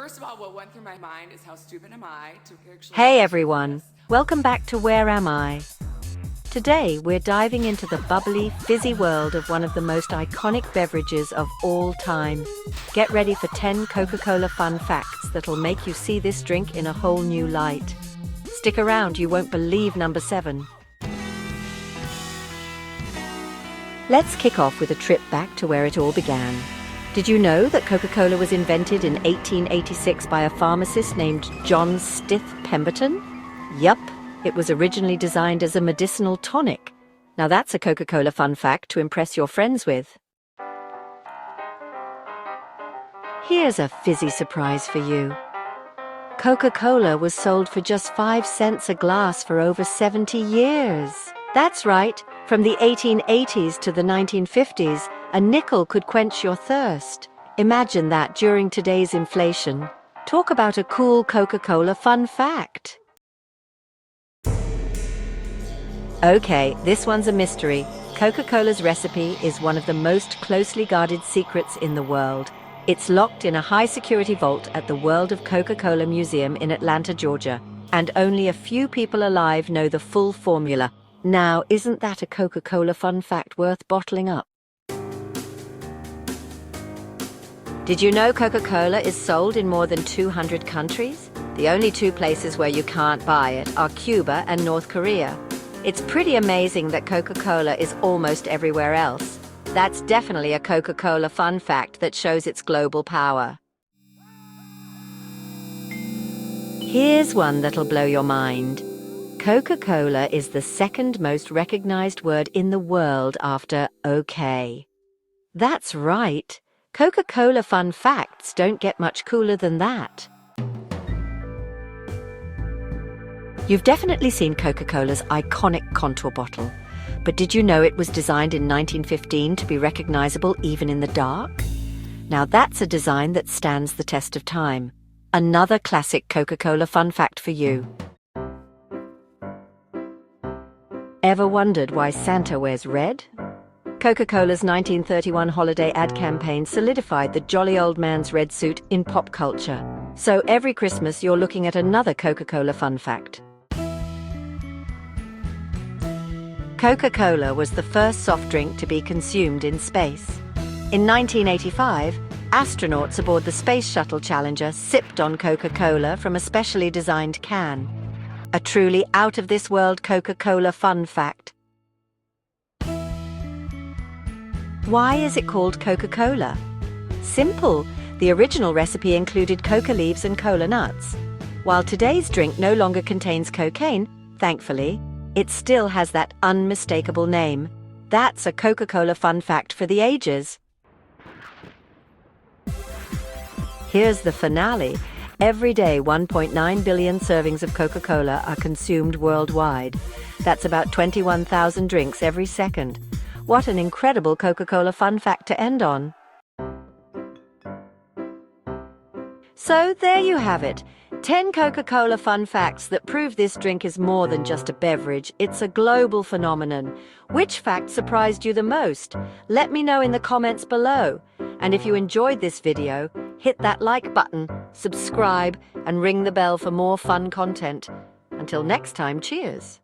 First of all, what went through my mind is how stupid am I to actually... Hey everyone, welcome back to Where Am I? Today we're diving into the bubbly, fizzy world of one of the most iconic beverages of all time. Get ready for 10 Coca-Cola fun facts that'll make you see this drink in a whole new light. Stick around, you won't believe number 7. Let's kick off with a trip back to where it all began. Did you know that Coca-Cola was invented in 1886 by a pharmacist named John Stith Pemberton? Yup, it was originally designed as a medicinal tonic. Now that's a Coca-Cola fun fact to impress your friends with. Here's a fizzy surprise for you. Coca-Cola was sold for just 5 cents a glass for over 70 years. That's right, from the 1880s to the 1950s, a nickel could quench your thirst. Imagine that during today's inflation. Talk about a cool Coca-Cola fun fact. Okay, this one's a mystery. Coca-Cola's recipe is one of the most closely guarded secrets in the world. It's locked in a high-security vault at the World of Coca-Cola Museum in Atlanta, Georgia, and only a few people alive know the full formula. Now, isn't that a Coca-Cola fun fact worth bottling up? Did you know Coca-Cola is sold in more than 200 countries? The only 2 places where you can't buy it are Cuba and North Korea. It's pretty amazing that Coca-Cola is almost everywhere else. That's definitely a Coca-Cola fun fact that shows its global power. Here's one that'll blow your mind. Coca-Cola is the second most recognized word in the world after okay. That's right. Coca-Cola fun facts don't get much cooler than that. You've definitely seen Coca-Cola's iconic contour bottle. But did you know it was designed in 1915 to be recognizable even in the dark? Now that's a design that stands the test of time. Another classic Coca-Cola fun fact for you. Ever wondered why Santa wears red? Coca-Cola's 1931 holiday ad campaign solidified the jolly old man's red suit in pop culture. So every Christmas you're looking at another Coca-Cola fun fact. Coca-Cola was the first soft drink to be consumed in space. In 1985, astronauts aboard the Space Shuttle Challenger sipped on Coca-Cola from a specially designed can. A truly out-of-this-world Coca-Cola fun fact. Why is it called Coca-Cola? Simple. The original recipe included coca leaves and cola nuts. While today's drink no longer contains cocaine, thankfully, it still has that unmistakable name. That's a Coca-Cola fun fact for the ages. Here's the finale. Every day, 1.9 billion servings of Coca-Cola are consumed worldwide. That's about 21,000 drinks every second. What an incredible Coca-Cola fun fact to end on. So there you have it. 10 Coca-Cola fun facts that prove this drink is more than just a beverage. It's a global phenomenon. Which fact surprised you the most? Let me know in the comments below. And if you enjoyed this video, hit that like button, subscribe, and ring the bell for more fun content. Until next time, cheers!